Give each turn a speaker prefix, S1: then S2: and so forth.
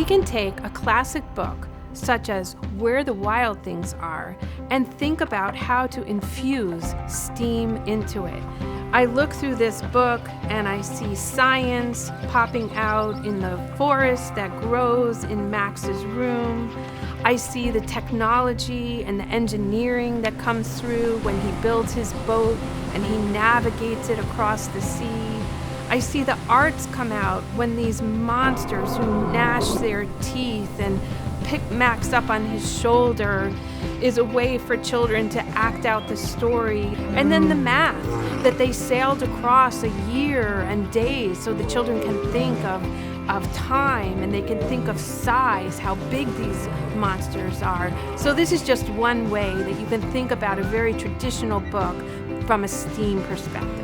S1: we can take a classic book, such as Where the Wild Things Are, and think about how to infuse STEAM into it. I look through this book and I see science popping out in the forest that grows in Max's room. I see the technology and the engineering that comes through when he builds his boat and he navigates it across the sea. I see the arts come out when these monsters who gnash their teeth and pick Max up on his shoulder is a way for children to act out the story. And then the math, that they sailed across a year and days so the children can think of time and they can think of size, how big these monsters are. So this is just one way that you can think about a very traditional book from a STEAM perspective.